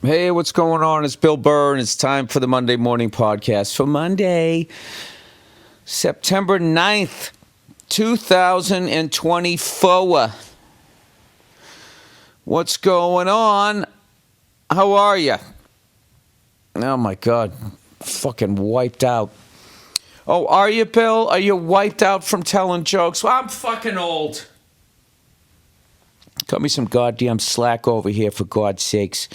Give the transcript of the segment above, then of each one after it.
Hey, what's going on? It's Bill Burr, and it's time for the Monday Morning Podcast for Monday, September 9th, 2024. What's going on? How are you? Oh, my God. Fucking wiped out. Oh, are you, Bill? Are you wiped out from telling jokes? Well, I'm fucking old. Cut me some goddamn slack over here, for God's sakes.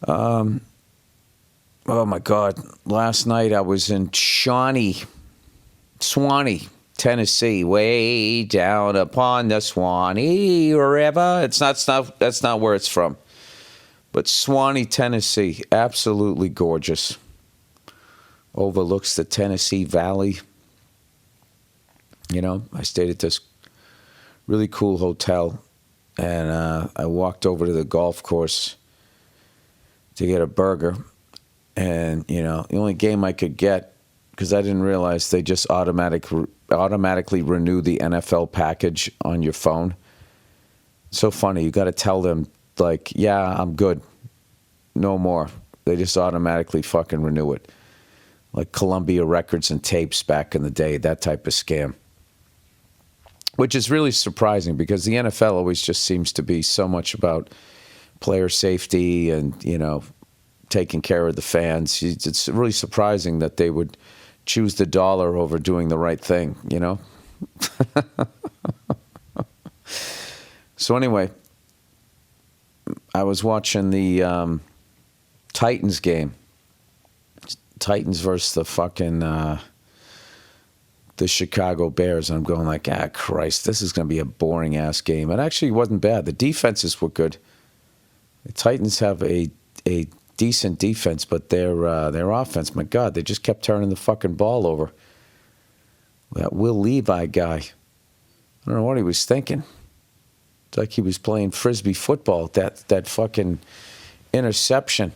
Oh my God. Last night I was in Swanee, Tennessee, way down upon the Swanee River. That's not where it's from. But Swanee, Tennessee, absolutely gorgeous. Overlooks the Tennessee Valley. You know, I stayed at this really cool hotel, and I walked over to the golf course to get a burger. And, you know, the only game I could get, because I didn't realize they just automatically renew the NFL package on your phone. So funny. You got to tell them, like, yeah, I'm good. No more. They just automatically fucking renew it. Like Columbia Records and Tapes back in the day, that type of scam. Which is really surprising because the NFL always just seems to be so much about player safety and, you know, taking care of the fans. It's really surprising that they would choose the dollar over doing the right thing, you know? So anyway, I was watching the Titans game. Titans versus the fucking the Chicago Bears. And I'm going like, Christ, this is going to be a boring-ass game. It actually wasn't bad. The defenses were good. The Titans have a decent defense, but their offense, my God, they just kept turning the fucking ball over. That Will Levi guy, I don't know what he was thinking. It's like he was playing Frisbee football, that fucking interception.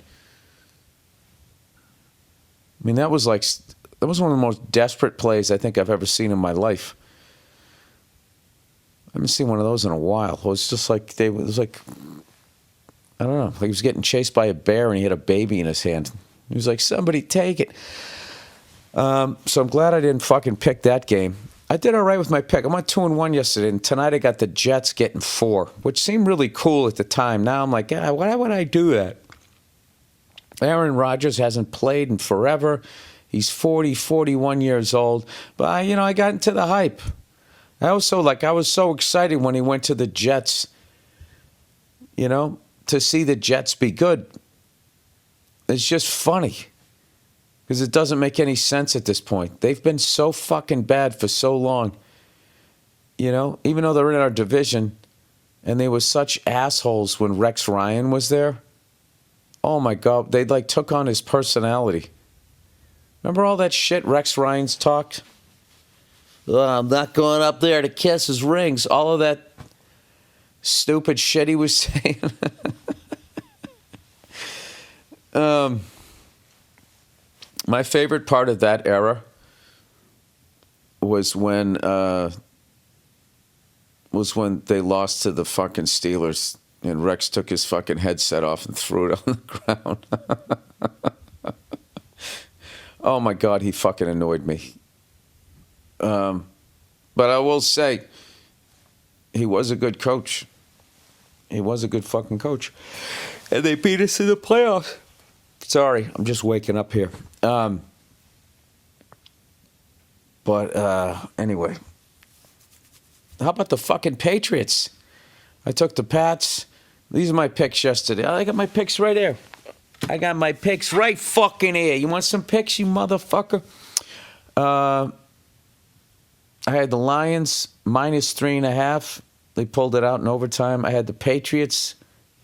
I mean, that was one of the most desperate plays I think I've ever seen in my life. I haven't seen one of those in a while. It was just like, I don't know, like he was getting chased by a bear and he had a baby in his hand. He was like, somebody take it. So I'm glad I didn't fucking pick that game. I did all right with my pick. I went 2-1 yesterday, and tonight I got the Jets getting 4, which seemed really cool at the time. Now I'm like, why would I do that? Aaron Rodgers hasn't played in forever. He's 41 years old. But, I got into the hype. I was so excited when he went to the Jets, to see the Jets be good. It's just funny because it doesn't make any sense at this point. They've been so fucking bad for so long, even though they're in our division, and they were such assholes when Rex Ryan was there. Oh my God, they took on his personality. Remember all that shit Rex Ryan's talked? I'm not going up there to kiss his rings. All of that stupid shit he was saying. My favorite part of that era was when they lost to the fucking Steelers and Rex took his fucking headset off and threw it on the ground. Oh my God, he fucking annoyed me. But I will say, he was a good coach. He was a good fucking coach. And they beat us in the playoffs. Sorry, I'm just waking up here. Anyway. How about the fucking Patriots? I took the Pats. These are my picks yesterday. I got my picks right here. I got my picks right fucking here. You want some picks, you motherfucker? I had the Lions -3.5. They pulled it out in overtime. I had the Patriots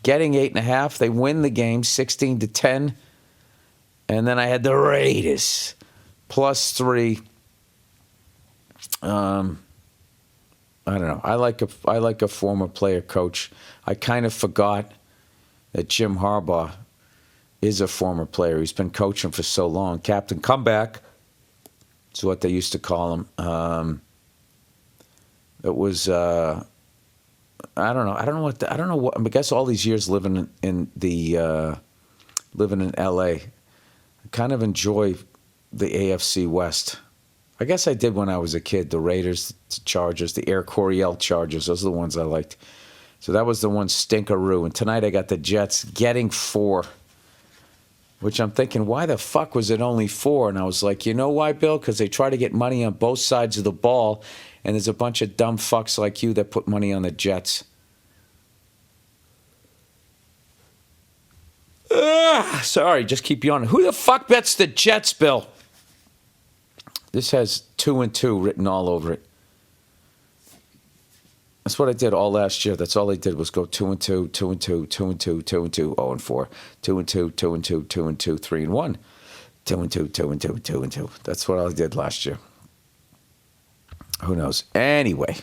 getting 8.5. They win the game 16-10. And then I had the Raiders +3. I don't know. I like a former player coach. I kind of forgot that Jim Harbaugh is a former player. He's been coaching for so long. Captain Comeback is what they used to call him. It was I don't know what I guess all these years living in the living in L.A. I kind of enjoy the AFC West. I guess I did when I was a kid. The Raiders, the Chargers, the Air Coryell Chargers. Those are the ones I liked. So that was the one stinkeroo. And tonight I got the Jets getting 4, which I'm thinking, why the fuck was it only 4? And I was like, you know why, Bill? Because they try to get money on both sides of the ball, and there's a bunch of dumb fucks like you that put money on the Jets. Sorry, just keep yawning. Who the fuck bets the Jets, Bill? This has 2-2 written all over it. That's what I did all last year. That's all I did was go 2-2, 2-2, 2-2, 2-2, 0-4, 2-2, 2-2, 2-2, 3-1, 2-2, 2-2, 2-2. That's what I did last year. Who knows? Anyway,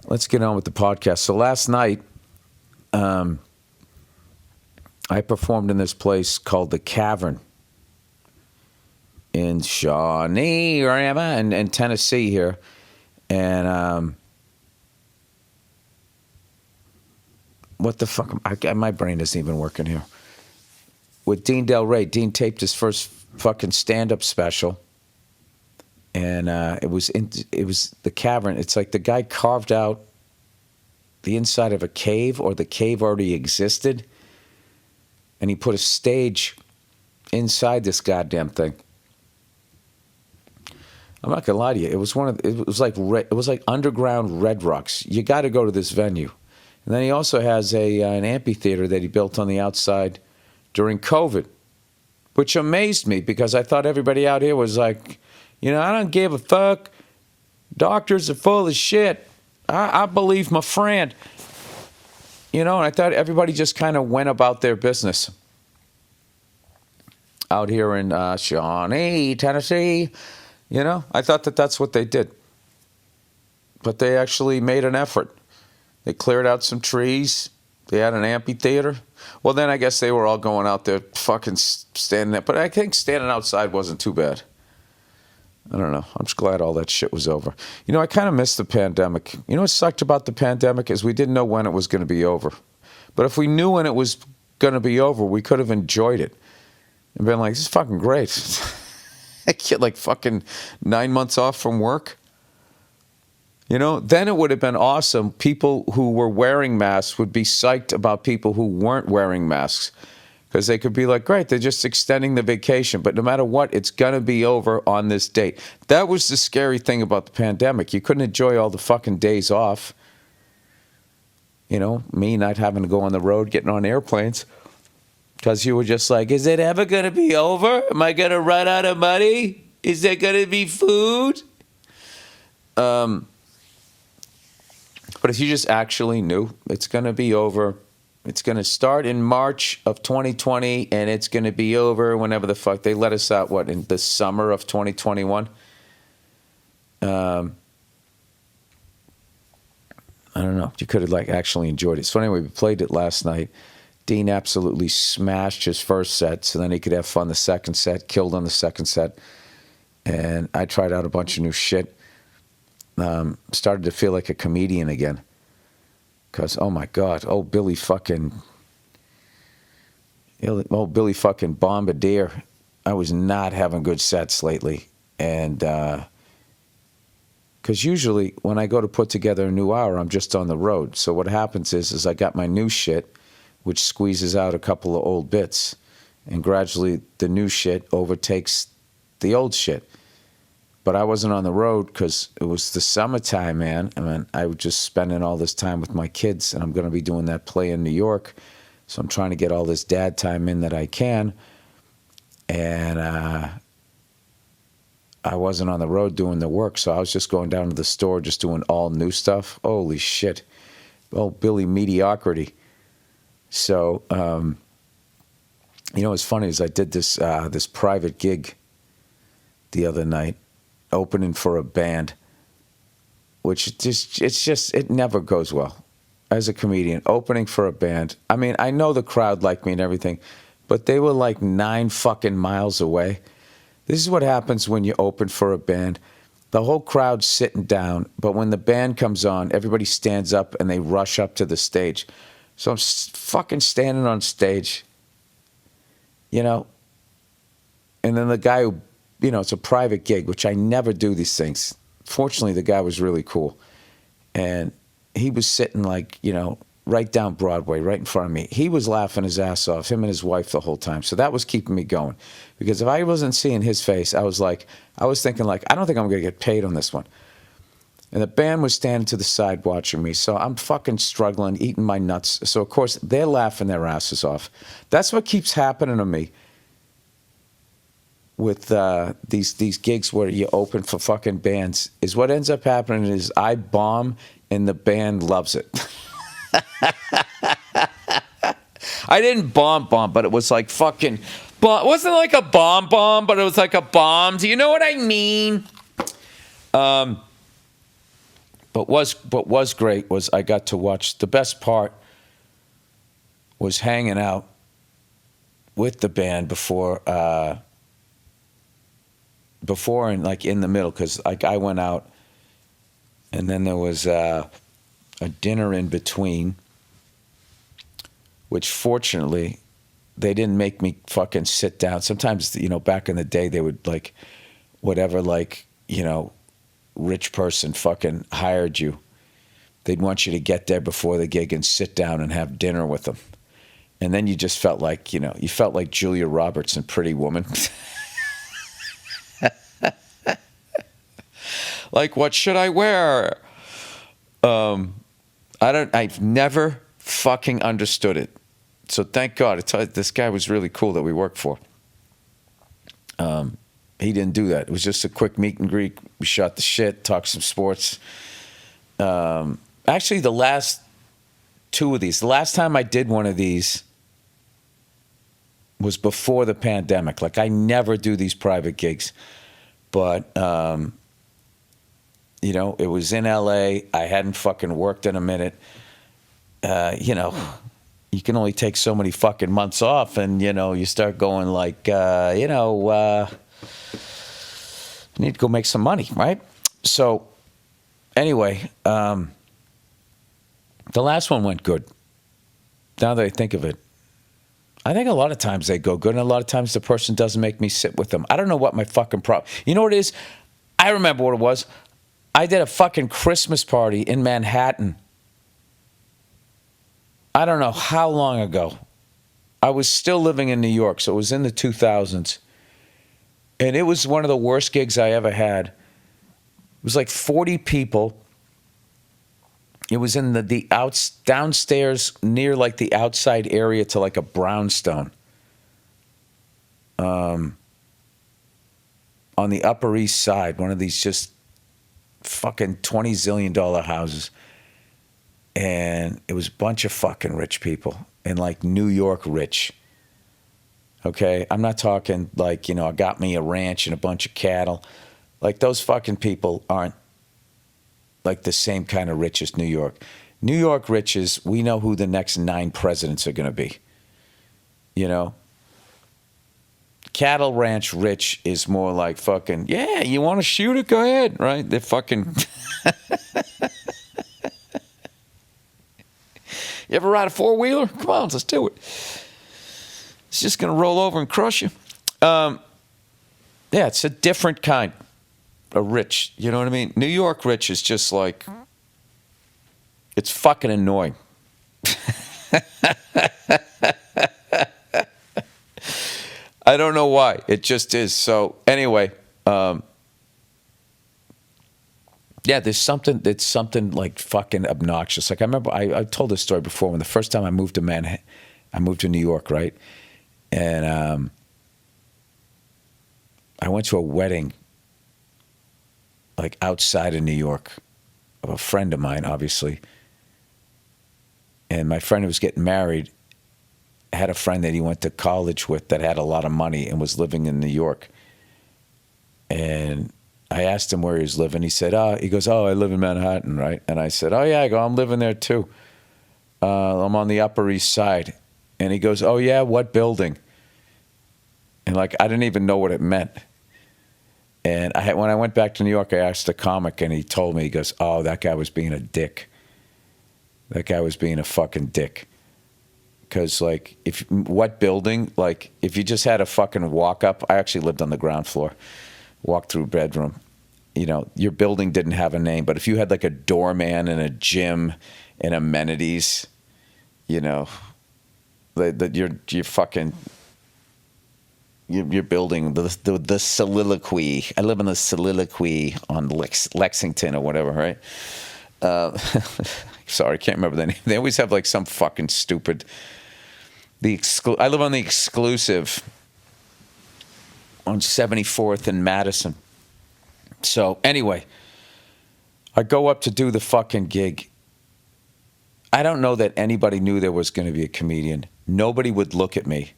let's get on with the podcast. So last night, I performed in this place called The Cavern in Shawnee in Tennessee here. And what the fuck? My brain isn't even working here. With Dean Del Rey. Dean taped his first fucking stand-up special. And it was The Cavern. It's like the guy carved out the inside of a cave, or the cave already existed. And he put a stage inside this goddamn thing. I'm not gonna lie to you. It was like underground Red Rocks. You got to go to this venue. And then he also has an amphitheater that he built on the outside during COVID, which amazed me because I thought everybody out here was like, I don't give a fuck. Doctors are full of shit. I believe my friend. And I thought everybody just kind of went about their business. Out here in Shawnee, Tennessee, I thought that's what they did. But they actually made an effort. They cleared out some trees. They had an amphitheater. Well, then I guess they were all going out there fucking standing there. But I think standing outside wasn't too bad. I don't know. I'm just glad all that shit was over. I kind of missed the pandemic. What sucked about the pandemic is we didn't know when it was going to be over. But if we knew when it was going to be over, we could have enjoyed it. And been like, this is fucking great. I get like fucking 9 months off from work. Then it would have been awesome. People who were wearing masks would be psyched about people who weren't wearing masks. Because they could be like, great, they're just extending the vacation. But no matter what, it's going to be over on this date. That was the scary thing about the pandemic. You couldn't enjoy all the fucking days off. Me not having to go on the road, getting on airplanes. Because you were just like, is it ever going to be over? Am I going to run out of money? Is there going to be food? But if you just actually knew it's going to be over. It's going to start in March of 2020, and it's going to be over whenever the fuck. They let us out, in the summer of 2021? I don't know. You could have, actually enjoyed it. So anyway, we played it last night. Dean absolutely smashed his first set, so then he could have fun the second set, killed on the second set. And I tried out a bunch of new shit. Started to feel like a comedian again. Because, oh my God, Billy fucking Bombardier. I was not having good sets lately. And, because usually when I go to put together a new hour, I'm just on the road. So what happens is I got my new shit, which squeezes out a couple of old bits. And gradually the new shit overtakes the old shit. But I wasn't on the road because it was the summertime, man. I was just spending all this time with my kids, and I'm going to be doing that play in New York. So I'm trying to get all this dad time in that I can. And I wasn't on the road doing the work, so I was just going down to the store, just doing all new stuff. Holy shit. Oh, Billy Mediocrity. So, what's funny is I did this private gig the other night, opening for a band, which it never goes well as a comedian, opening for a band. I know the crowd liked me and everything, but they were like 9 fucking miles away. This is what happens when you open for a band. The whole crowd's sitting down, but when the band comes on, everybody stands up and they rush up to the stage. So I'm fucking standing on stage you know, and then the guy who, it's a private gig, which I never do these things. Fortunately, the guy was really cool. And he was sitting like, right down Broadway, right in front of me. He was laughing his ass off, him and his wife the whole time. So that was keeping me going. Because if I wasn't seeing his face, I was thinking like, I don't think I'm going to get paid on this one. And the band was standing to the side watching me. So I'm fucking struggling, eating my nuts. So, of course, they're laughing their asses off. That's what keeps happening to me with these gigs where you open for fucking bands, is what ends up happening is I bomb and the band loves it. I didn't bomb, but it was like fucking bomb. It wasn't like a bomb, but it was like a bomb. Do you know what I mean? But was great was I got to watch. The best part was hanging out with the band before and like in the middle, because like I went out and then there was a dinner in between, which fortunately they didn't make me fucking sit down. Sometimes, back in the day they would like whatever, like, rich person fucking hired you. They'd want you to get there before the gig and sit down and have dinner with them. And then you just felt like, you felt like Julia Roberts in Pretty Woman. Like, what should I wear? I've never fucking understood it. So thank God. This guy was really cool that we worked for. He didn't do that. It was just a quick meet and greet. We shot the shit, talked some sports. Actually, the last two of these, the last time I did one of these was before the pandemic. Like, I never do these private gigs. But, it was in LA. I hadn't fucking worked in a minute. You can only take so many fucking months off, and, you start going like, I need to go make some money, right? So, anyway, the last one went good. Now that I think of it, I think a lot of times they go good, and a lot of times the person doesn't make me sit with them. I don't know what my fucking problem. You know what it is? I remember what it was. I did a fucking Christmas party in Manhattan. I don't know how long ago. I was still living in New York, so it was in the 2000s. And it was one of the worst gigs I ever had. It was like 40 people. It was in the downstairs near like the outside area to like a brownstone. On the Upper East Side, one of these just fucking $20 zillion houses. And it was a bunch of fucking rich people, and like New York rich. Okay? I'm not talking like, I got me a ranch and a bunch of cattle. Like, those fucking people aren't like the same kind of rich as New York. New York riches, we know who the next 9 presidents are going to be. Cattle ranch rich is more like fucking, yeah, you want to shoot it? Go ahead, right? They're fucking... You ever ride a 4-wheeler? Come on, let's do it. It's just going to roll over and crush you. Yeah, it's a different kind of rich. You know what I mean? New York rich is just like, it's fucking annoying. I don't know why. It just is. So anyway, yeah, there's something like fucking obnoxious. Like, I remember I told this story before, when the first time I moved to Manhattan, I moved to New York, right? And I went to a wedding like outside of New York of a friend of mine, obviously. And my friend who was getting married had a friend that he went to college with that had a lot of money and was living in New York. And I asked him where he was living. He said, he goes, I live in Manhattan, right? And I said, yeah. I go, I'm living there too. I'm on the Upper East Side. And he goes, oh yeah, what building? And like, I didn't even know what it meant. And when I went back to New York, I asked a comic, and he told me, he goes, that guy was being a dick. That guy was being a fucking dick. because like what building, like if you just had a fucking walk up, I actually lived on the ground floor, walk through bedroom, you know, your building didn't have a name, but if you had like a doorman and a gym and amenities, you know, that you're fucking you're building the soliloquy. I live in the soliloquy on Lexington or whatever, right? Sorry, I can't remember the name. They always have like some fucking stupid. I live on the exclusive on 74th and Madison. So anyway, I go up to do the fucking gig. I don't know that anybody knew there was going to be a comedian. Nobody would look at me,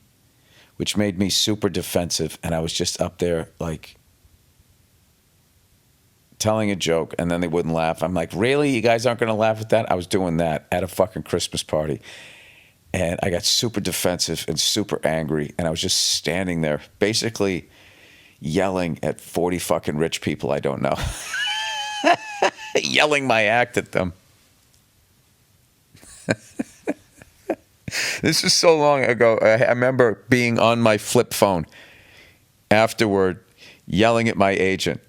which made me super defensive. And I was just up there like telling a joke, and then they wouldn't laugh. I'm like, really? You guys aren't going to laugh at that? I was doing that at a fucking Christmas party. And I got super defensive and super angry. And I was just standing there basically yelling at 40 fucking rich people I don't know. Yelling my act at them. This was so long ago. I remember being on my flip phone afterward, yelling at my agent,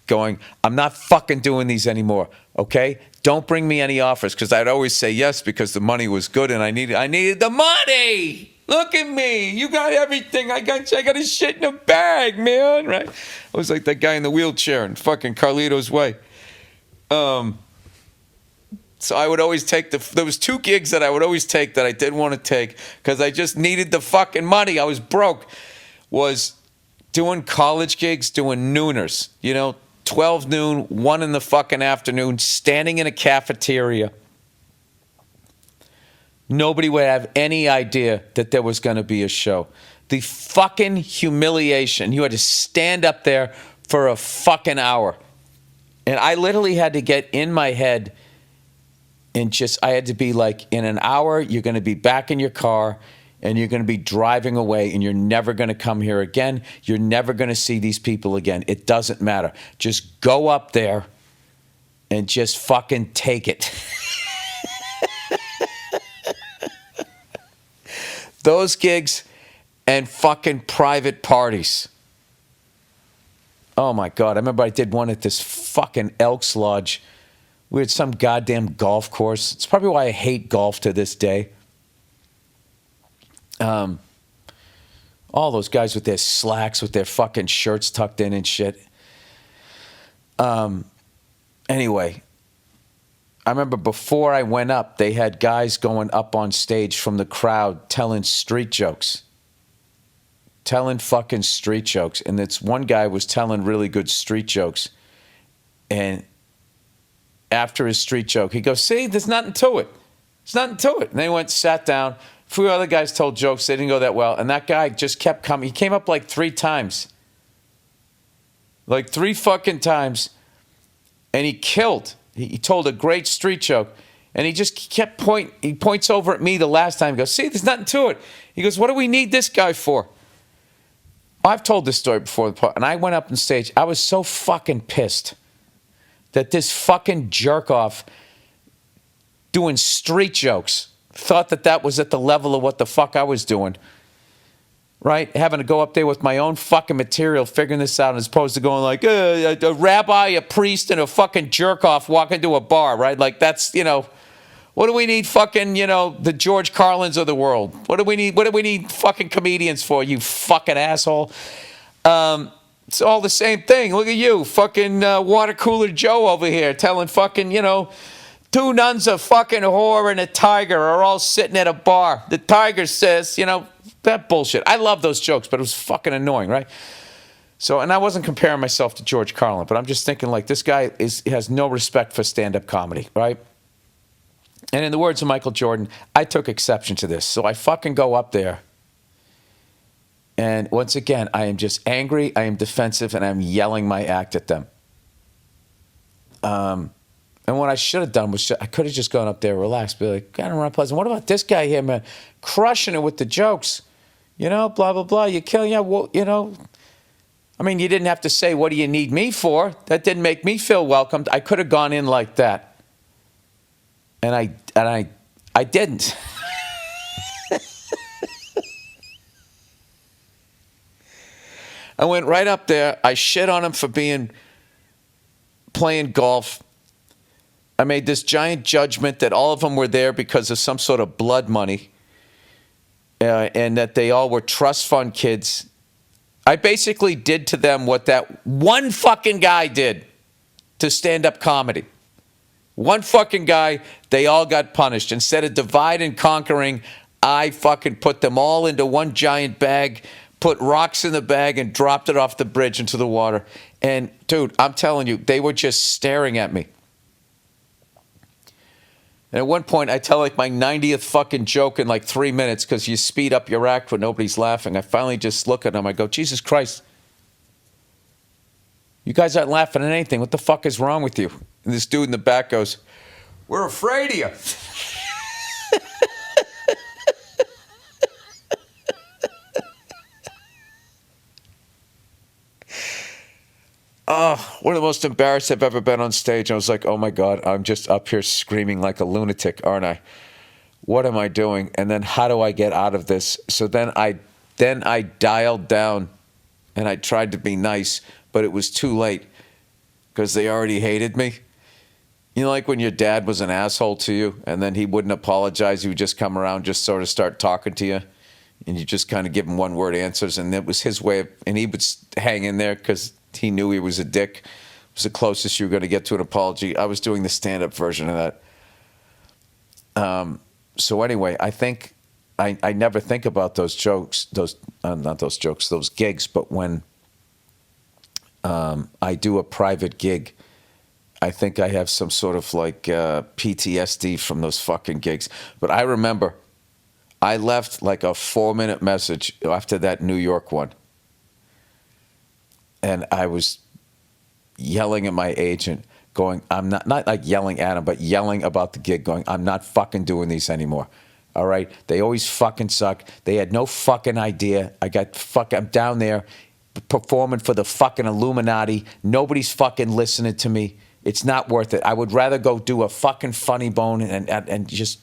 going, I'm not fucking doing these anymore, okay? Don't bring me any offers, because I'd always say yes because the money was good and I needed the money. Look at me. You got everything. I got a shit in a bag, man, right? I was like that guy in the wheelchair in fucking Carlito's Way. So I would always take there was 2 gigs that I would always take that I didn't want to take because I just needed the fucking money. I was broke. Was doing college gigs, doing nooners, you know, 12 noon, 1 in the fucking afternoon, standing in a cafeteria. Nobody would have any idea that there was going to be a show. The fucking humiliation. You had to stand up there for a fucking hour. And I literally had to get in my head and I had to be like, in an hour, you're going to be back in your car and you're going to be driving away and you're never going to come here again. You're never going to see these people again. It doesn't matter. Just go up there and just fucking take it. Those gigs and fucking private parties. Oh my God. I remember I did one at this fucking Elks Lodge. We had some goddamn golf course. It's probably why I hate golf to this day. All those guys with their slacks, with their fucking shirts tucked in and shit. Anyway, I remember before I went up, they had guys going up on stage from the crowd telling street jokes. Telling fucking street jokes. And this one guy was telling really good street jokes. And after his street joke, he goes, see, there's nothing to it. There's nothing to it. And they went, sat down. A few other guys told jokes. They didn't go that well. And that guy just kept coming. He came up like 3 times. Like 3 fucking times. And he killed. He told a great street joke. And he just kept he points over at me the last time. He goes, see, there's nothing to it. He goes, what do we need this guy for? I've told this story before. And I went up on stage. I was so fucking pissed that this fucking jerk-off doing street jokes thought that was at the level of what the fuck I was doing, right? Having to go up there with my own fucking material, figuring this out, as opposed to going like, a rabbi, a priest, and a fucking jerk-off walk into a bar, right? Like that's, you know, what do we need fucking, you know, the George Carlins of the world? What do we need fucking comedians for, you fucking asshole? It's all the same thing. Look at you, fucking water cooler Joe over here telling fucking, you know, 2 nuns, a fucking whore, and a tiger are all sitting at a bar. The tiger says, you know, that bullshit. I love those jokes, but it was fucking annoying, right? So, and I wasn't comparing myself to George Carlin, but I'm just thinking like this guy has no respect for stand-up comedy, right? And in the words of Michael Jordan, I took exception to this. So I fucking go up there. And once again, I am just angry, I am defensive, and I'm yelling my act at them. And what I should have done was I could have just gone up there, relaxed, be like, God, I'm not pleasant. What about this guy here, man? Crushing it with the jokes. You know, blah, blah, blah. You kill, yeah, well, you know. I mean, you didn't have to say, what do you need me for? That didn't make me feel welcomed. I could have gone in like that. And I didn't. I went right up there. I shit on him for playing golf. I made this giant judgment that all of them were there because of some sort of blood money, and that they all were trust fund kids. I basically did to them what that one fucking guy did to stand-up comedy. One fucking guy, they all got punished. Instead of divide and conquering, I fucking put them all into one giant bag, put rocks in the bag, and dropped it off the bridge into the water. And, dude, I'm telling you, they were just staring at me. And at one point, I tell like my 90th fucking joke in like 3 minutes because you speed up your act when nobody's laughing. I finally just look at them. I go, Jesus Christ. You guys aren't laughing at anything. What the fuck is wrong with you? And this dude in the back goes, we're afraid of you. Oh, one of the most embarrassed I've ever been on stage. I was like, oh my God, I'm just up here screaming like a lunatic, aren't I? What am I doing? And then how do I get out of this? So then I dialed down and I tried to be nice, but it was too late because they already hated me. You know, like when your dad was an asshole to you and then he wouldn't apologize. He would just come around, just sort of start talking to you. And you just kind of give him one-word answers. And it was his way of, and he would hang in there because he knew he was a dick. It was the closest you were going to get to an apology. I was doing the stand-up version of that. So anyway, I think I never think about those jokes, those gigs. But when I do a private gig, I think I have some sort of like PTSD from those fucking gigs. But I remember I left like a 4-minute message after that New York one. And I was yelling at my agent, going, I'm not like yelling at him, but yelling about the gig, going, I'm not fucking doing these anymore. All right? They always fucking suck. They had no fucking idea. I'm down there performing for the fucking Illuminati. Nobody's fucking listening to me. It's not worth it. I would rather go do a fucking funny bone and just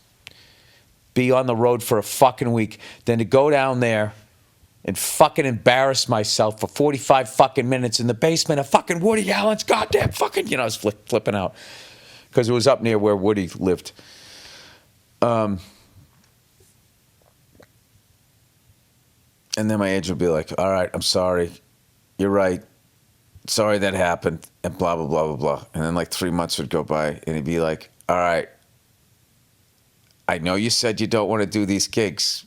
be on the road for a fucking week than to go down there and fucking embarrass myself for 45 fucking minutes in the basement of fucking Woody Allen's goddamn fucking, I was flipping out because it was up near where Woody lived. And then my agent would be like, all right, I'm sorry. You're right. Sorry that happened, and blah, blah, blah, blah, blah. And then like 3 months would go by, and he'd be like, all right, I know you said you don't want to do these gigs.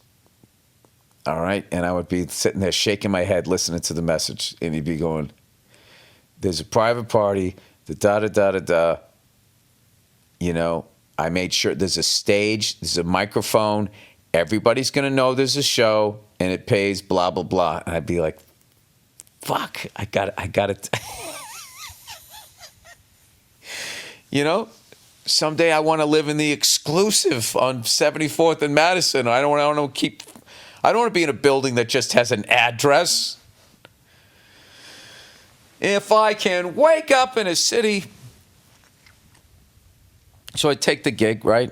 All right. And I would be sitting there shaking my head, listening to the message. And he'd be going, there's a private party, da-da-da-da-da. I made sure there's a stage, there's a microphone. Everybody's going to know there's a show and it pays, blah, blah, blah. And I'd be like, fuck, I got it. Someday I want to live in the exclusive on 74th and Madison. I don't want to be in a building that just has an address. If I can wake up in a city. So I take the gig, right?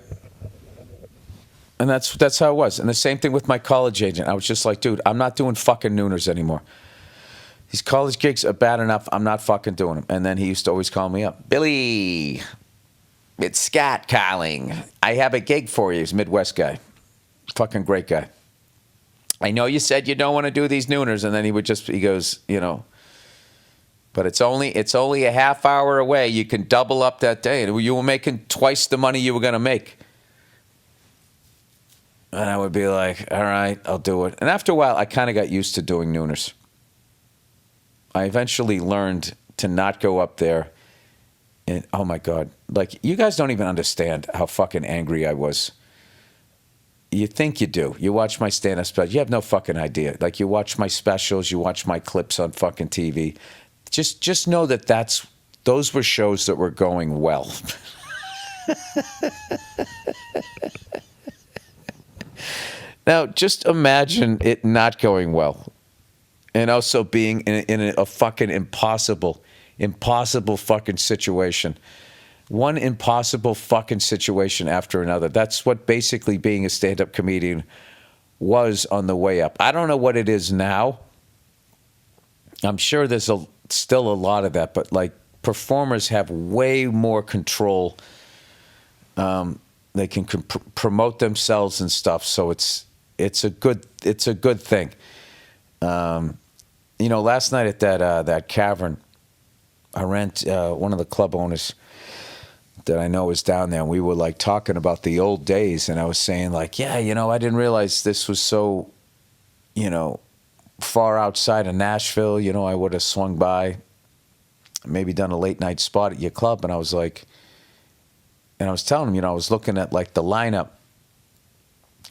And that's how it was. And the same thing with my college agent. I was just like, dude, I'm not doing fucking nooners anymore. These college gigs are bad enough. I'm not fucking doing them. And then he used to always call me up. Billy, it's Scott calling. I have a gig for you. He's a Midwest guy. Fucking great guy. I know you said you don't want to do these nooners. And then he goes, but it's only a half hour away. You can double up that day. And you were making twice the money you were going to make. And I would be like, all right, I'll do it. And after a while, I kind of got used to doing nooners. I eventually learned to not go up there. And oh my God, like you guys don't even understand how fucking angry I was. You think you do. You watch my stand-up specials. You have no fucking idea. Like you watch my specials, you watch my clips on fucking TV. Just know that those were shows that were going well. Now, just imagine it not going well. And also being in a fucking impossible fucking situation. One impossible fucking situation after another. That's what basically being a stand-up comedian was on the way up. I don't know what it is now. I'm sure there's still a lot of that, but like performers have way more control. They can promote themselves and stuff, so it's a good thing. Last night at that cavern, I ran one of the club owners that I know is down there, and we were like talking about the old days, and I was saying like, yeah, I didn't realize this was so, far outside of Nashville. I would have swung by, maybe done a late night spot at your club, and I was like, and I was telling him, I was looking at like the lineup,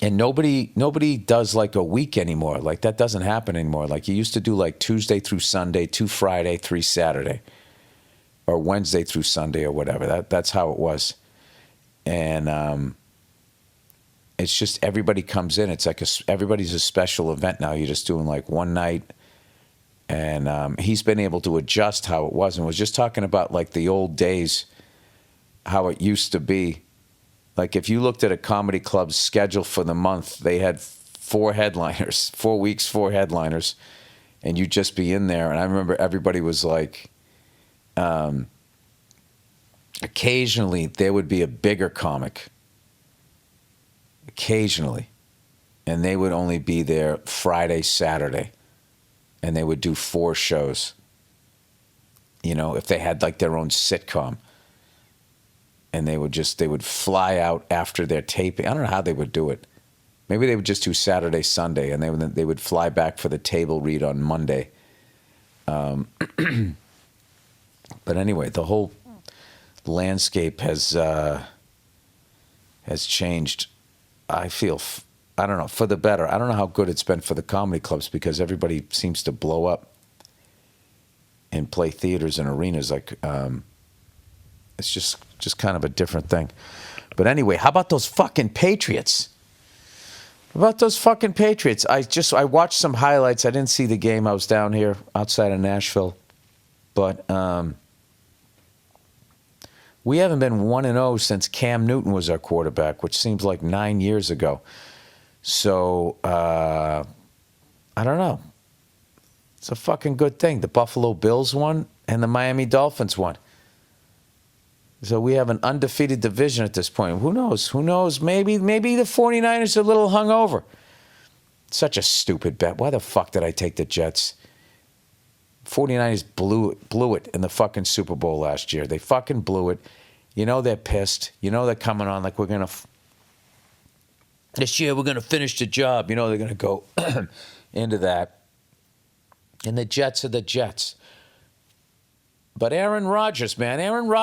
and nobody does like a week anymore. Like that doesn't happen anymore. Like you used to do like Tuesday through Sunday, 2 Friday, 3 Saturday, or Wednesday through Sunday or whatever. That's how it was. And it's just everybody comes in. It's like everybody's a special event now. You're just doing like one night. And he's been able to adjust how it was. And was just talking about like the old days, how it used to be. Like if you looked at a comedy club's schedule for the month, they had 4 headliners, 4 weeks, 4 headliners, and you'd just be in there. And I remember everybody was like, occasionally there would be a bigger comic. Occasionally. And they would only be there Friday, Saturday. And they would do 4 shows. If they had like their own sitcom. And they would fly out after their taping. I don't know how they would do it. Maybe they would just do Saturday, Sunday, and they would fly back for the table read on Monday. But anyway, the whole landscape has changed. I feel, I don't know, for the better. I don't know how good it's been for the comedy clubs because everybody seems to blow up and play theaters and arenas like. It's just kind of a different thing. But anyway, how about those fucking Patriots? I watched some highlights. I didn't see the game. I was down here outside of Nashville. But we haven't been 1-0 since Cam Newton was our quarterback, which seems like 9 years ago. So, I don't know. It's a fucking good thing. The Buffalo Bills won and the Miami Dolphins won. So we have an undefeated division at this point. Who knows? Maybe the 49ers are a little hungover. Such a stupid bet. Why the fuck did I take the Jets? 49ers blew it in the fucking Super Bowl last year. They fucking blew it. They're pissed. They're coming on like this year we're going to finish the job. They're going to go into that. And the Jets are the Jets. But Aaron Rodgers, man,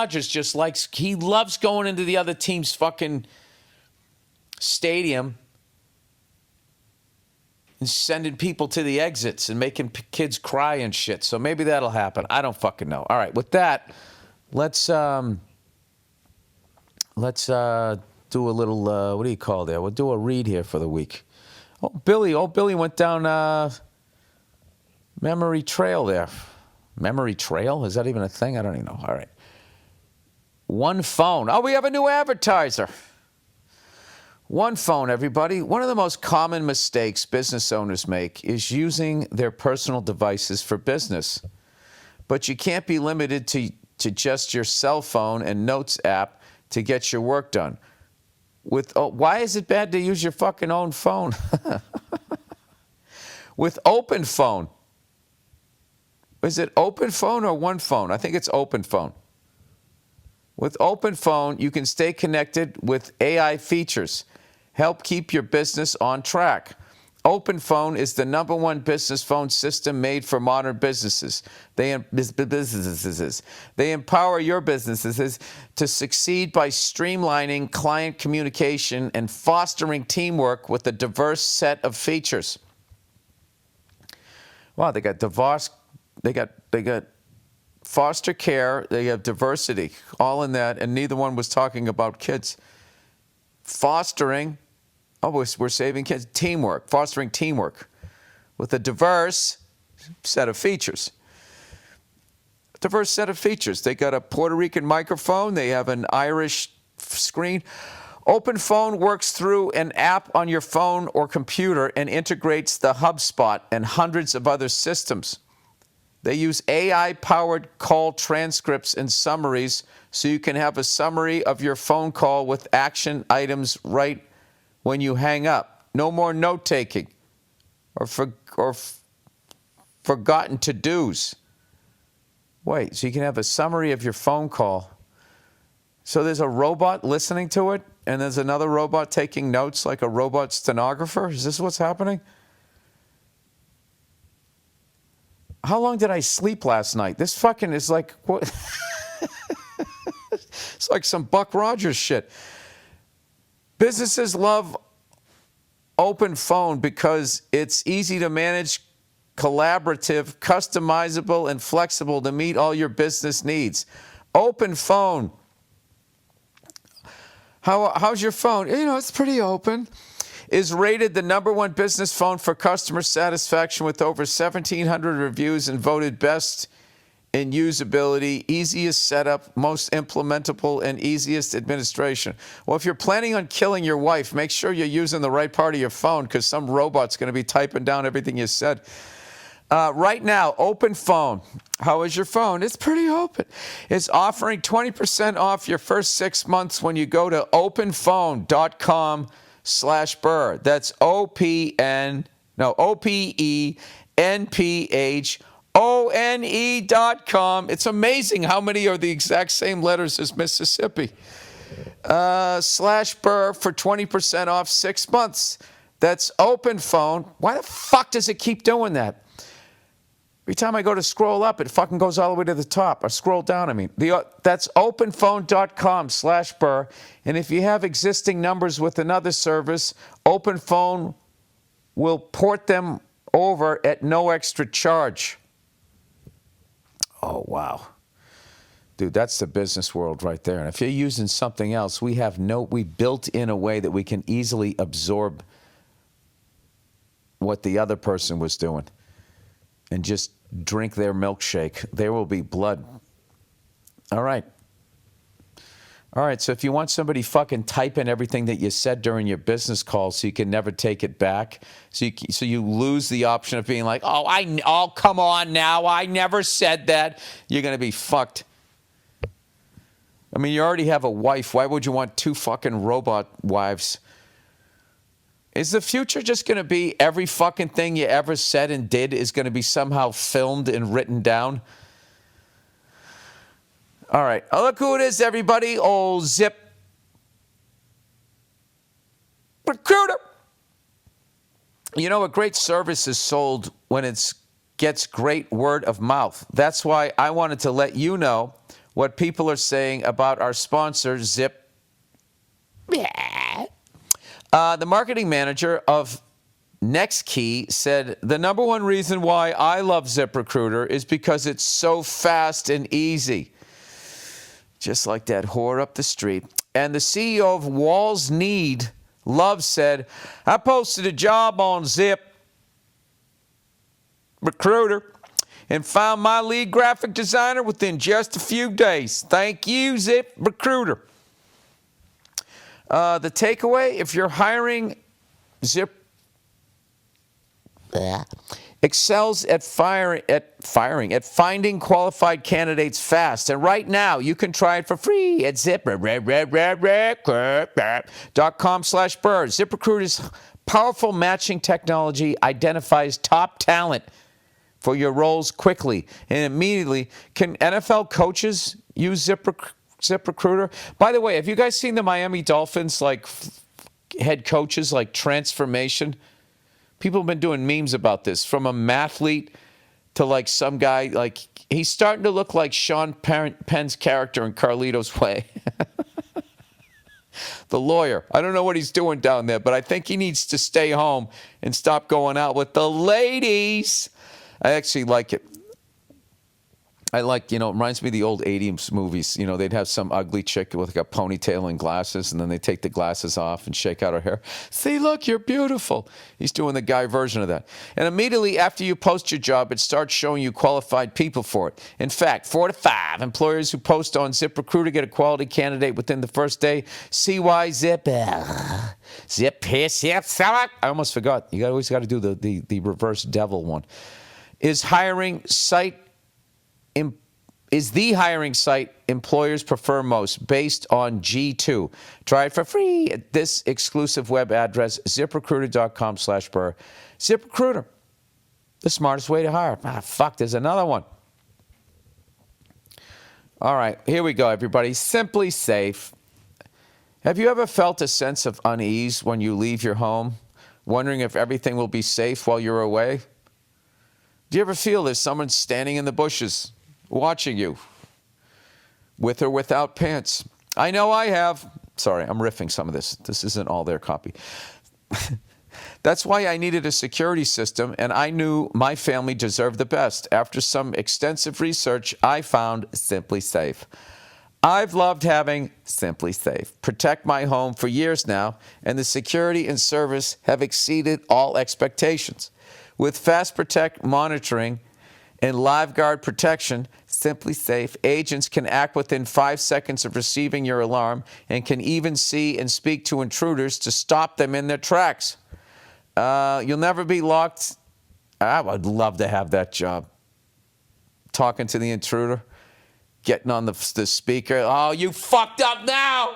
just he loves going into the other team's fucking stadium and sending people to the exits and making kids cry and shit. So maybe that'll happen. I don't fucking know. All right, with that, let's do a little, what do you call there? We'll do a read here for the week. Oh, Billy went down memory trail there. Memory trail? Is that even a thing? I don't even know. All right. One phone. Oh, we have a new advertiser. One phone, everybody. One of the most common mistakes business owners make is using their personal devices for business. But you can't be limited to just your cell phone and notes app to get your work done. Why is it bad to use your fucking own phone? With Open Phone. Is it Open Phone or One Phone? I think it's Open Phone. With Open Phone, you can stay connected with AI features. Help keep your business on track. Open Phone is the #1 business phone system made for modern businesses. They empower your businesses to succeed by streamlining client communication and fostering teamwork with a diverse set of features. Wow, they got foster care, they have diversity, all in that, and neither one was talking about kids. Fostering, we're saving kids. Teamwork, fostering teamwork with a diverse set of features. They got a Puerto Rican microphone. They have an Irish screen. Open Phone works through an app on your phone or computer and integrates the HubSpot and hundreds of other systems. They use AI-powered call transcripts and summaries so you can have a summary of your phone call with action items right when you hang up. No more note-taking or forgotten to-dos. Wait, so you can have a summary of your phone call. So there's a robot listening to it, and there's another robot taking notes like a robot stenographer? Is this what's happening? How long did I sleep last night? This fucking is like, what? It's like some Buck Rogers shit. Businesses love open phone because it's easy to manage, collaborative, customizable, and flexible to meet all your business needs. Open phone. How's your phone? You know, it's pretty open. Is rated the #1 business phone for customer satisfaction with over 1,700 reviews and voted best in usability, easiest setup, most implementable, and easiest administration. Well, if you're planning on killing your wife, make sure you're using the right part of your phone because some robot's going to be typing down everything you said. Right now, Open Phone. How is your phone? It's pretty open. It's offering 20% off your first 6 months when you go to openphone.com/Burr. That's OPENPHONE.com. It's amazing how many are the exact same letters as Mississippi. /Burr for 20% off 6 months. That's Open Phone. Why the fuck does it keep doing that? Every time I go to scroll up, it fucking goes all the way to the top. Or scroll down, I mean. That's openphone.com/Burr. And if you have existing numbers with another service, Open Phone will port them over at no extra charge. Oh, wow. Dude, that's the business world right there. And if you're using something else, we built in a way that we can easily absorb what the other person was doing and just drink their milkshake. There will be blood. All right. All right, so if you want somebody fucking typing everything that you said during your business call so you can never take it back, so you lose the option of being like, oh, come on now, I never said that, you're going to be fucked. I mean, you already have a wife. Why would you want 2 fucking robot wives? Is the future just going to be every fucking thing you ever said and did is going to be somehow filmed and written down? All right. Oh, look who it is, everybody. Old Zip Recruiter. You know, a great service is sold when it gets great word of mouth. That's why I wanted to let you know what people are saying about our sponsor, Zip. The marketing manager of NextKey said, the #1 reason why I love ZipRecruiter is because it's so fast and easy. Just like that whore up the street. And the CEO of Walls Need Love said, I posted a job on ZipRecruiter and found my lead graphic designer within just a few days. Thank you, ZipRecruiter. The takeaway, if you're hiring, excels at finding qualified candidates fast. And right now, you can try it for free at ziprecruiter.com/Burr. ZipRecruiter's powerful matching technology identifies top talent for your roles quickly and immediately. Can NFL coaches use ZipRecruiter? By the way, have you guys seen the Miami Dolphins head coaches transformation? People have been doing memes about this, from a mathlete to some guy, he's starting to look like Sean Penn's character in Carlito's Way. The lawyer. I don't know what he's doing down there, but I think he needs to stay home and stop going out with the ladies. I actually like it. It reminds me of the old 80s movies. They'd have some ugly chick with a ponytail and glasses, and then they take the glasses off and shake out her hair. See, look, you're beautiful. He's doing the guy version of that. And immediately after you post your job, it starts showing you qualified people for it. In fact, 4 to 5 employers who post on ZipRecruiter get a quality candidate within the first day. See why Zip piss. I almost forgot. You always got to do the reverse devil one. Is hiring site is the hiring site employers prefer most based on G2. Try it for free at this exclusive web address, ZipRecruiter.com/Burr. ZipRecruiter, the smartest way to hire. Fuck, there's another one. All right, here we go, everybody. Simply Safe. Have you ever felt a sense of unease when you leave your home, wondering if everything will be safe while you're away? Do you ever feel there's someone standing in the bushes watching you, with or without pants? I know I have. Sorry, I'm riffing some of this. This isn't all their copy. That's why I needed a security system, and I knew my family deserved the best. After some extensive research, I found Simply Safe. I've loved having Simply Safe protect my home for years now, and the security and service have exceeded all expectations. With Fast Protect monitoring and Live Guard protection, Simply Safe agents can act within 5 seconds of receiving your alarm and can even see and speak to intruders to stop them in their tracks. You'll never be locked. I would love to have that job. Talking to the intruder, getting on the speaker. Oh, you fucked up now.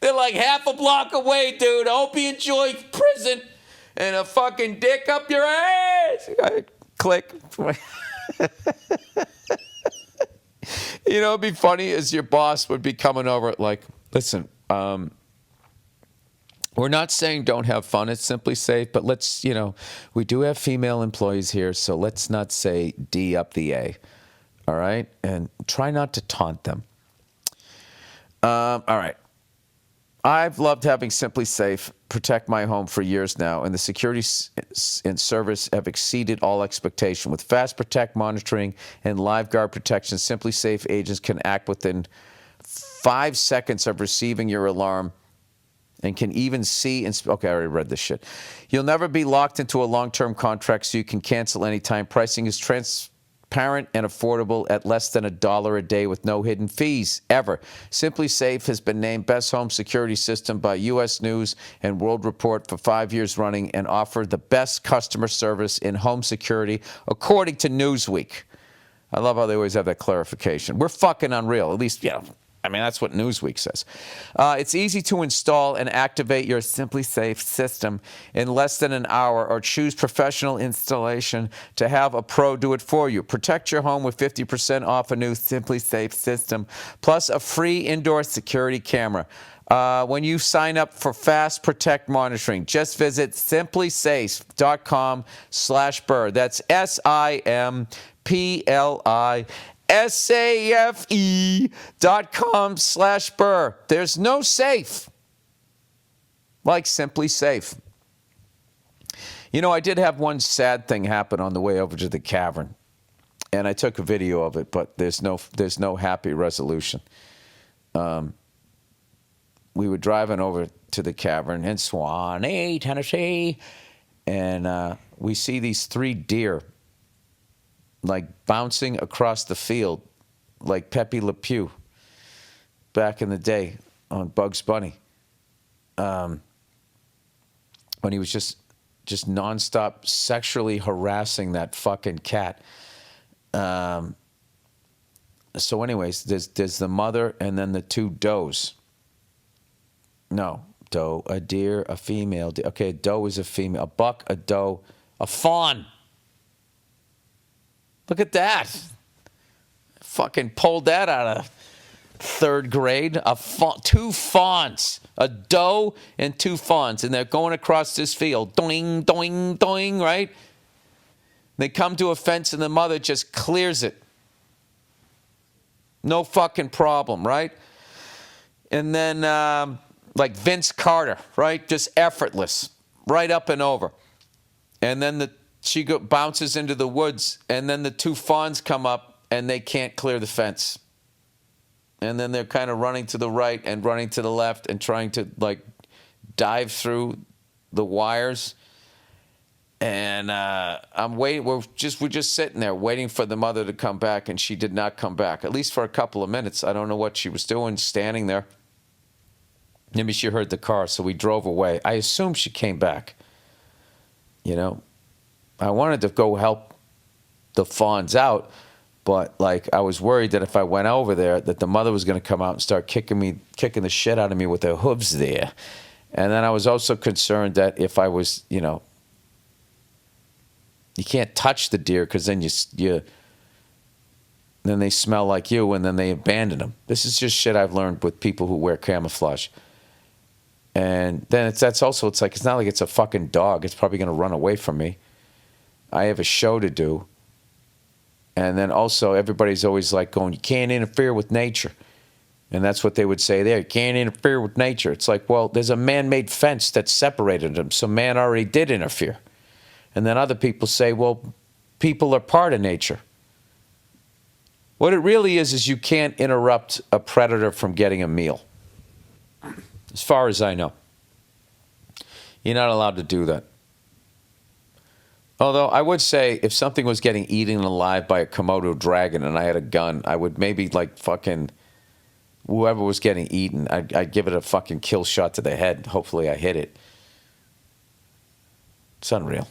They're like half a block away, dude. I hope you enjoy prison and a fucking dick up your ass. Click. You know, it'd be funny as your boss would be coming over like, listen, we're not saying don't have fun at Simply Safe, but let's, we do have female employees here, so let's not say D up the A, all right? And try not to taunt them. All right. I've loved having Simply Safe protect my home for years now, and the security and service have exceeded all expectation. With Fast Protect monitoring and Live Guard protection, Simply Safe agents can act within 5 seconds of receiving your alarm and can even see and okay, I already read this shit. You'll never be locked into a long-term contract, so you can cancel anytime. Pricing is transparent and affordable at less than $1 a day with no hidden fees, ever. Simply Safe has been named Best Home Security System by U.S. News and World Report for 5 years running and offer the best customer service in home security, according to Newsweek. I love how they always have that clarification. We're fucking unreal, at least, that's what Newsweek says. It's easy to install and activate your Simply Safe system in less than an hour, or choose professional installation to have a pro do it for you. Protect your home with 50% off a new Simply Safe system, plus a free indoor security camera. When you sign up for Fast Protect monitoring, just visit simplysafe.com/Burr. That's SIMPLISAFE.com/Burr. There's no safe like Simply Safe. I did have one sad thing happen on the way over to the cavern, and I took a video of it, but there's no happy resolution. We were driving over to the cavern in Swanee, Tennessee, and we see these 3 deer like bouncing across the field like Pepe Le Pew back in the day on Bugs Bunny, when he was just nonstop sexually harassing that fucking cat. So anyways, there's the mother and then the 2 does. No, doe, a deer, a female. Okay, a doe is a female. A buck, a doe, a fawn. Look at that. Fucking pulled that out of 3rd grade. 2 fawns. A doe and 2 fawns. And they're going across this field. Doing, doing, doing, right? They come to a fence and the mother just clears it. No fucking problem, right? And then, like Vince Carter, right? Just effortless. Right up and over. And then she bounces into the woods, and then the 2 fawns come up, and they can't clear the fence. And then they're kind of running to the right and running to the left and trying to, like, dive through the wires. And I'm waiting. We're just sitting there waiting for the mother to come back, and she did not come back, at least for a couple of minutes. I don't know what she was doing, standing there. Maybe she heard the car, so we drove away. I assume she came back. I wanted to go help the fawns out. But like, I was worried that if I went over there, that the mother was going to come out and start kicking the shit out of me with her hooves there. And then I was also concerned that if I was, you can't touch the deer because then then they smell like you and then they abandon them. This is just shit I've learned with people who wear camouflage. And then it's like, it's not like it's a fucking dog. It's probably going to run away from me. I have a show to do. And then also everybody's always like going, you can't interfere with nature. And that's what they would say there. You can't interfere with nature. It's like, well, there's a man-made fence that separated them. So man already did interfere. And then other people say, well, people are part of nature. What it really is you can't interrupt a predator from getting a meal. As far as I know. You're not allowed to do that. Although I would say if something was getting eaten alive by a Komodo dragon and I had a gun, I would maybe like fucking whoever was getting eaten, I'd give it a fucking kill shot to the head. Hopefully I hit it. It's unreal.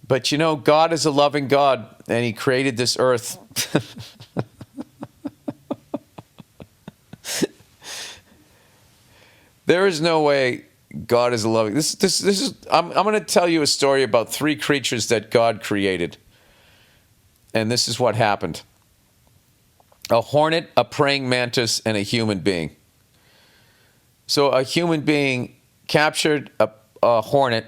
But God is a loving God and he created this earth. There is no way God is a loving. This is. I'm going to tell you a story about 3 creatures that God created, and this is what happened: a hornet, a praying mantis, and a human being. So a human being captured a hornet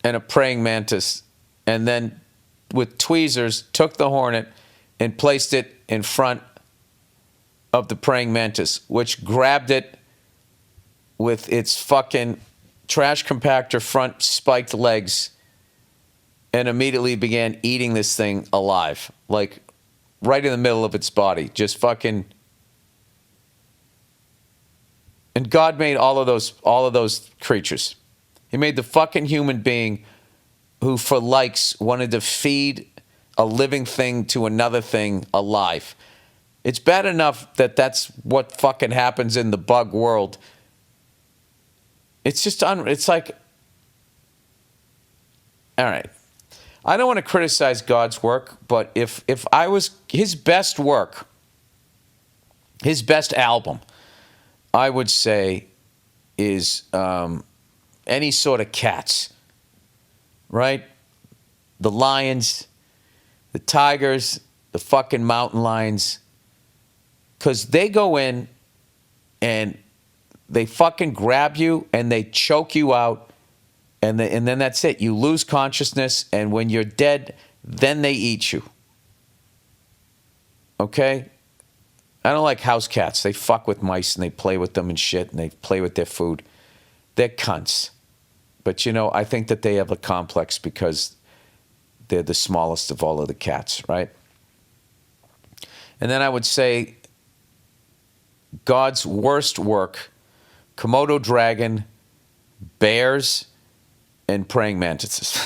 and a praying mantis, and then with tweezers took the hornet and placed it in front of the praying mantis, which grabbed it with its fucking trash compactor front spiked legs and immediately began eating this thing alive, like right in the middle of its body, just fucking. And God made all of those creatures. He made the fucking human being who for likes wanted to feed a living thing to another thing alive. It's bad enough that that's what fucking happens in the bug world. It's just, it's like, all right. I don't want to criticize God's work, but if I was, his best work, his best album, I would say is any sort of cats, right? The lions, the tigers, the fucking mountain lions, because they go in and they fucking grab you and they choke you out, and then that's it. You lose consciousness, and when you're dead, then they eat you. Okay? I don't like house cats. They fuck with mice and they play with them and shit, and they play with their food. They're cunts. But I think that they have a complex because they're the smallest of all of the cats, right? And then I would say God's worst work: Komodo dragon, bears, and praying mantises.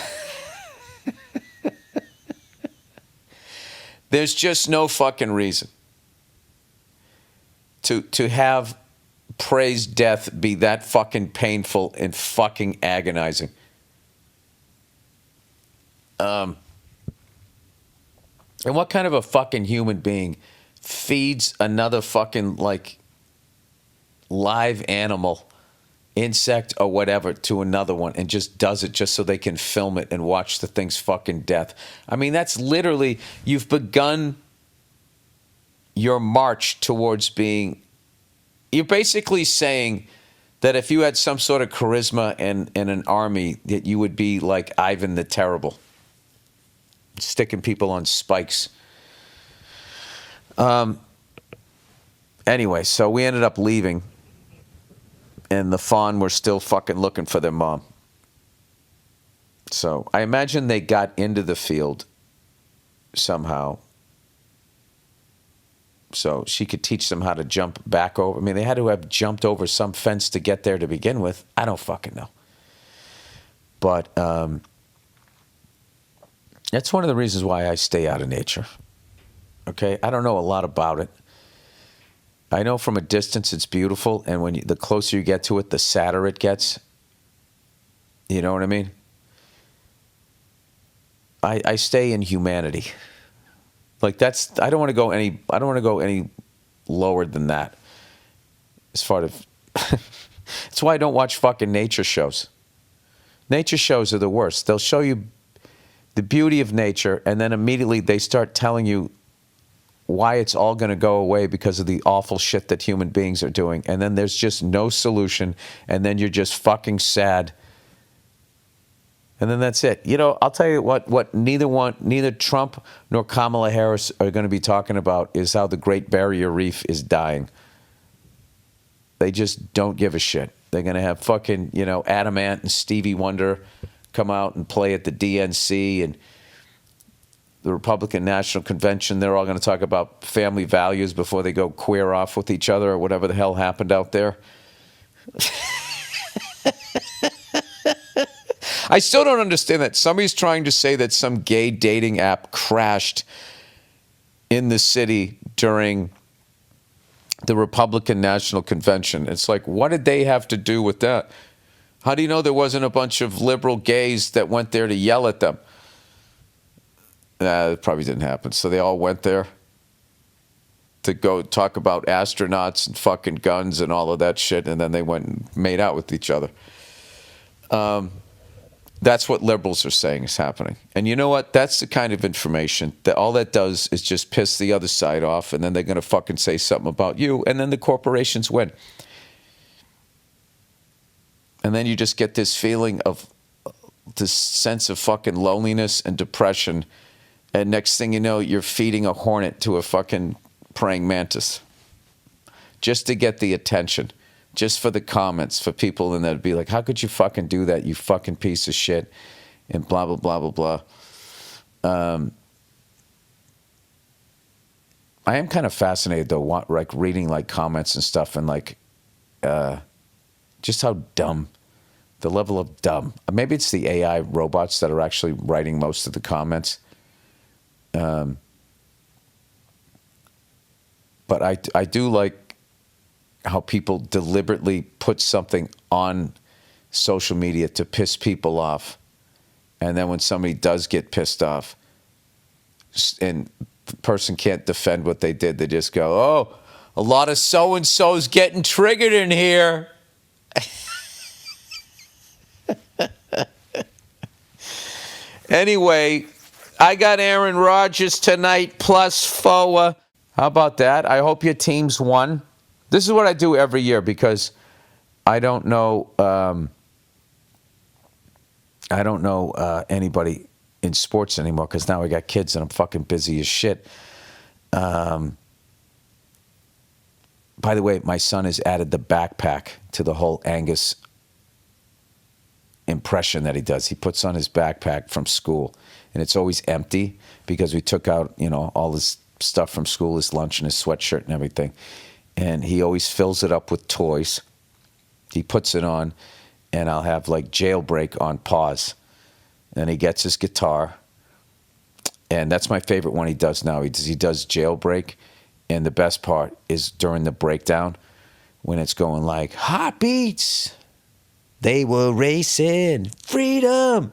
There's just no fucking reason to have prey's death be that fucking painful and fucking agonizing. And what kind of a fucking human being feeds another fucking like live animal, insect or whatever, to another one and just does it just so they can film it and watch the thing's fucking death? I mean, that's literally, you've begun your march towards being, you're basically saying that if you had some sort of charisma and an army, that you would be like Ivan the Terrible, sticking people on spikes. Anyway, so we ended up leaving, and the fawn were still fucking looking for their mom. So I imagine they got into the field somehow, so she could teach them how to jump back over. I mean, they had to have jumped over some fence to get there to begin with. I don't fucking know. But that's one of the reasons why I stay out of nature. Okay? I don't know a lot about it. I know from a distance it's beautiful, and the closer you get to it, the sadder it gets. You know what I mean? I stay in humanity. Like that's I don't want to go any lower than that. As far as that's why I don't watch fucking nature shows. Nature shows are the worst. They'll show you the beauty of nature, and then immediately they start telling you why it's all going to go away because of the awful shit that human beings are doing. And then there's just no solution, and then you're just fucking sad. And then that's it. You know, I'll tell you what neither Trump nor Kamala Harris are going to be talking about is how the Great Barrier Reef is dying. They just don't give a shit. They're going to have fucking, Adamant and Stevie Wonder come out and play at the DNC and the Republican National Convention. They're all going to talk about family values before they go queer off with each other or whatever the hell happened out there. I still don't understand that. Somebody's trying to say that some gay dating app crashed in the city during the Republican National Convention. It's like, what did they have to do with that? How do you know there wasn't a bunch of liberal gays that went there to yell at them? It probably didn't happen. So they all went there to go talk about astronauts and fucking guns and all of that shit, and then they went and made out with each other. That's what liberals are saying is happening. And you know what? That's the kind of information that all that does is just piss the other side off, and then they're going to fucking say something about you, and then the corporations win. And then you just get this feeling of this sense of fucking loneliness and depression, and next thing you know, you're feeding a hornet to a fucking praying mantis just to get the attention. Just for the comments, for people, and that'd be like, how could you fucking do that, you fucking piece of shit, and blah, blah, blah, blah, blah. I am kind of fascinated, though, like reading like comments and stuff, and like just how dumb, the level of dumb. Maybe it's the AI robots that are actually writing most of the comments. But I do like how people deliberately put something on social media to piss people off. And then when somebody does get pissed off and the person can't defend what they did, they just go, oh, a lot of so-and-so's getting triggered in here. Anyway, I got Aaron Rodgers tonight plus FOA. How about that? I hope your team's won. This is what I do every year because I don't know anybody in sports anymore because now I got kids and I'm fucking busy as shit. By the way, my son has added the backpack to the whole Angus impression that he does. He puts on his backpack from school and it's always empty because we took out, all his stuff from school, his lunch and his sweatshirt and everything. And he always fills it up with toys. He puts it on, and I'll have like Jailbreak on pause. And he gets his guitar, and that's my favorite one he does now. He does Jailbreak, and the best part is during the breakdown when it's going like, heartbeats, they were racing, freedom,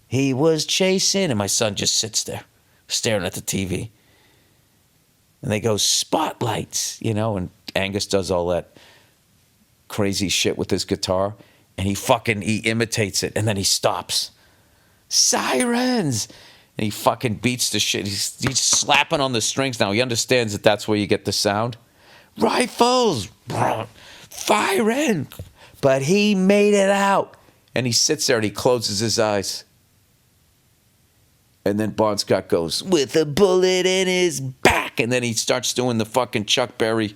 he was chasing. And my son just sits there staring at the TV. And they go, spotlights, and Angus does all that crazy shit with his guitar. And he imitates it. And then he stops. Sirens. And he fucking beats the shit. He's slapping on the strings now. He understands that that's where you get the sound. Rifles. Firing. But he made it out. And he sits there and he closes his eyes. And then Bon Scott goes, with a bullet in his back. And then he starts doing the fucking Chuck Berry,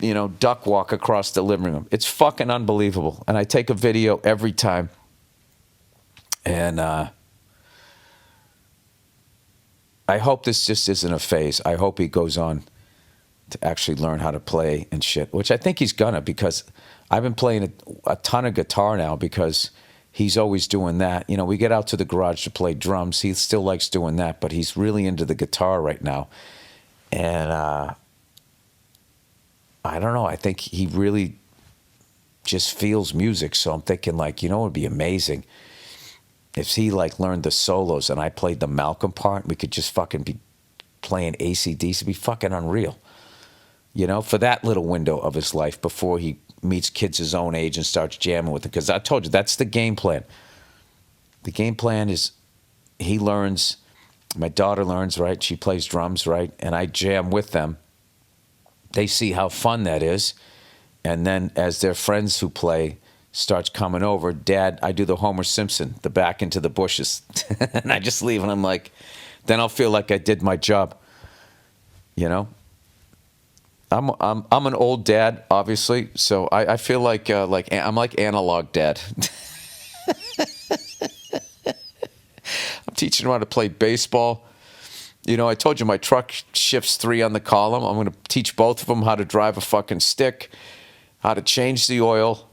duck walk across the living room. It's fucking unbelievable. And I take a video every time. And I hope this just isn't a phase. I hope he goes on to actually learn how to play and shit, which I think he's gonna, because I've been playing a ton of guitar now because he's always doing that. We get out to the garage to play drums. He still likes doing that, but he's really into the guitar right now. And I don't know. I think he really just feels music. So I'm thinking like, it would be amazing if he like learned the solos and I played the Malcolm part, we could just fucking be playing AC/DC, be fucking unreal. You know, for that little window of his life before he meets kids his own age and starts jamming with them. Because I told you, that's the game plan. The game plan is he learns, my daughter learns, right? She plays drums, right? And I jam with them. They see how fun that is. And then as their friends who play starts coming over, Dad, I do the Homer Simpson, the back into the bushes. And I just leave and I'm like, then I'll feel like I did my job. You know? I'm an old dad, obviously, so I feel like I'm like analog dad. I'm teaching him how to play baseball. You know, I told you my truck shifts 3 on the column. I'm going to teach both of them how to drive a fucking stick, how to change the oil,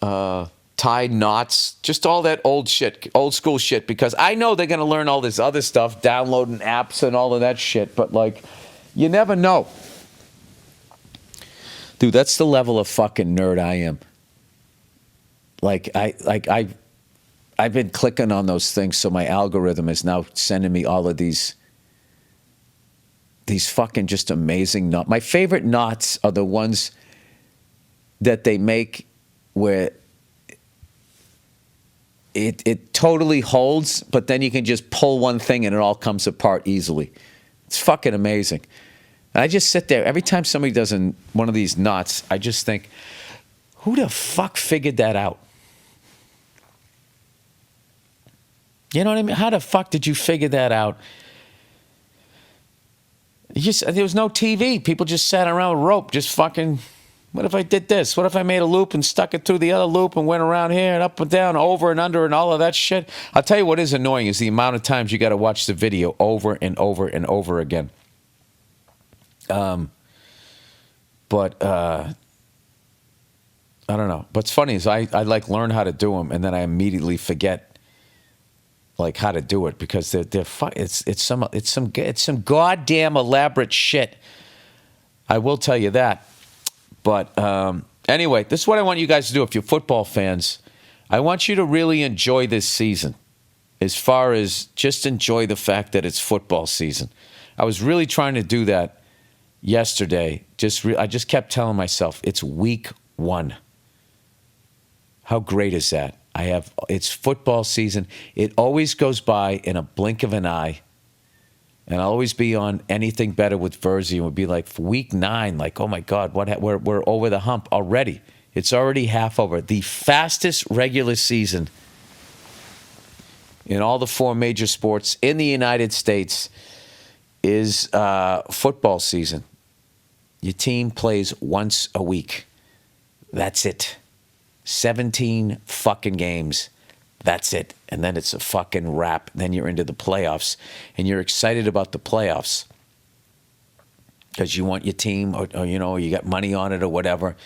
tie knots, just all that old shit, old school shit, because I know they're going to learn all this other stuff, downloading apps and all of that shit, but like, you never know. Dude, that's the level of fucking nerd I am. I've been clicking on those things, so my algorithm is now sending me all of these fucking just amazing knots. My favorite knots are the ones that they make where it totally holds, but then you can just pull one thing and it all comes apart easily. It's fucking amazing. And I just sit there. Every time somebody does one of these knots, I just think, who the fuck figured that out? You know what I mean? How the fuck did you figure that out? There was no TV. People just sat around with rope, just fucking, what if I did this? What if I made a loop and stuck it through the other loop and went around here and up and down, over and under and all of that shit? I'll tell you what is annoying is the amount of times you got to watch the video over and over and over again. But I don't know. What's funny is I like learn how to do them and then I immediately forget like how to do it because it's some goddamn elaborate shit. I will tell you that. But anyway, this is what I want you guys to do. If you're football fans, I want you to really enjoy this season. As far as just enjoy the fact that it's football season. I was really trying to do that yesterday. I just kept telling myself, it's week 1. How great is that? It's football season. It always goes by in a blink of an eye. And I'll always be on Anything Better with Verzi and would be like, for week 9, like, oh my God, we're over the hump already. It's already half over. The fastest regular season in all the 4 major sports in the United States is football season. Your team plays once a week. That's it. 17 fucking games. That's it. And then it's a fucking wrap. Then you're into the playoffs. And you're excited about the playoffs. Because you want your team, or you know, you got money on it or whatever.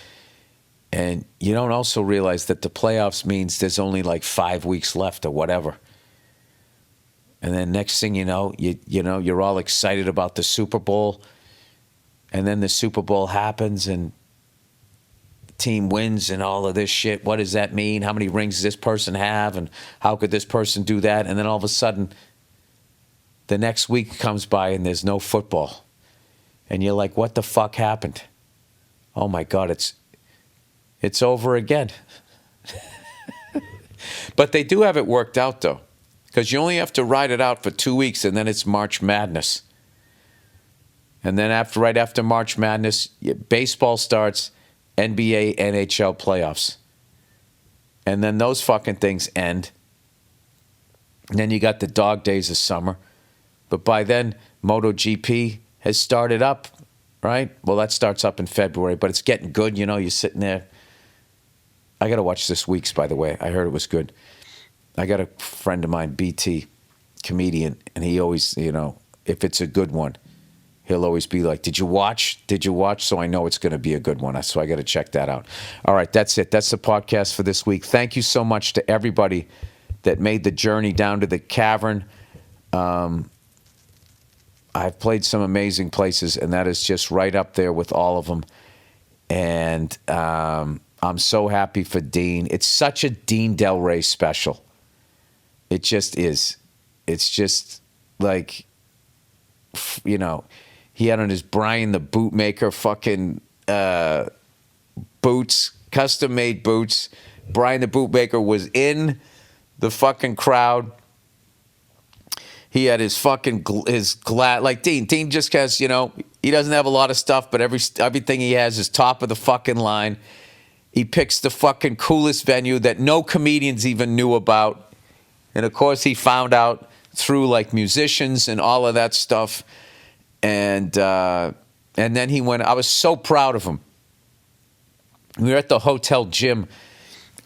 And you don't also realize that the playoffs means there's only like 5 weeks left or whatever. And then next thing you know, you're all excited about the Super Bowl. And then the Super Bowl happens and the team wins and all of this shit. What does that mean? How many rings does this person have? And how could this person do that? And then all of a sudden, the next week comes by and there's no football. And you're like, what the fuck happened? Oh my God, it's over again. But they do have it worked out though. Because you only have to ride it out for 2 weeks and then it's March Madness. And then right after March Madness, baseball starts, NBA, NHL playoffs. And then those fucking things end. And then you got the dog days of summer. But by then, MotoGP has started up, right? Well, that starts up in February, but it's getting good. You know, you're sitting there. I got to watch this week's, by the way. I heard it was good. I got a friend of mine, BT, comedian, and he always, you know, if it's a good one, he'll always be like, did you watch? Did you watch? So I know it's going to be a good one. So I got to check that out. All right, that's it. That's the podcast for this week. Thank you so much to everybody that made the journey down to the cavern. I've played some amazing places, and that is just right up there with all of them. And I'm so happy for Dean. It's such a Dean Del Rey special. It just is. It's just like, he had on his Brian the Bootmaker fucking boots, custom made boots. Brian the Bootmaker was in the fucking crowd. He had his fucking his glad like Dean. Dean just has, he doesn't have a lot of stuff, but everything he has is top of the fucking line. He picks the fucking coolest venue that no comedians even knew about. And of course he found out through like musicians and all of that stuff. And then he went, I was so proud of him. We were at the hotel gym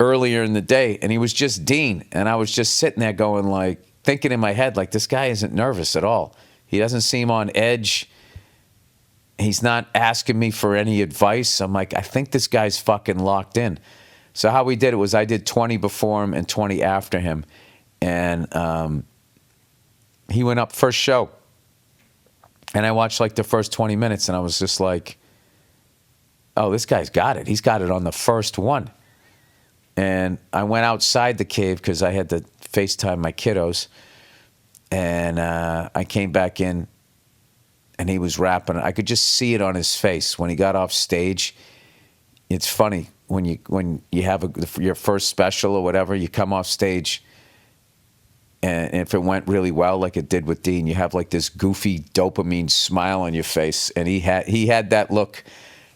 earlier in the day and he was just Dean. And I was just sitting there going like, thinking in my head, like, this guy isn't nervous at all. He doesn't seem on edge. He's not asking me for any advice. I'm like, I think this guy's fucking locked in. So how we did it was I did 20 before him and 20 after him. And he went up first show. And I watched like the first 20 minutes and I was just like, oh, this guy's got it. He's got it on the first one. And I went outside the cave because I had to FaceTime my kiddos. And I came back in and he was rapping. I could just see it on his face when he got off stage. It's funny when you have your first special or whatever, you come off stage and if it went really well like it did with Dean, you have like this goofy dopamine smile on your face. And he had that look.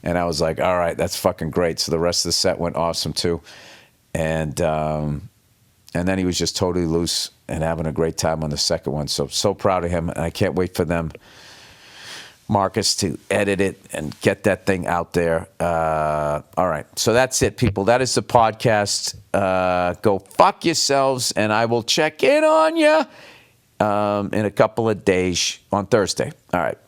And I was like, all right, that's fucking great. So the rest of the set went awesome too. And then he was just totally loose and having a great time on the second one. So proud of him. And I can't wait for them, Marcus, to edit it and get that thing out there. All right. So that's it, people. That is the podcast. Go fuck yourselves. And I will check in on you in a couple of days on Thursday. All right.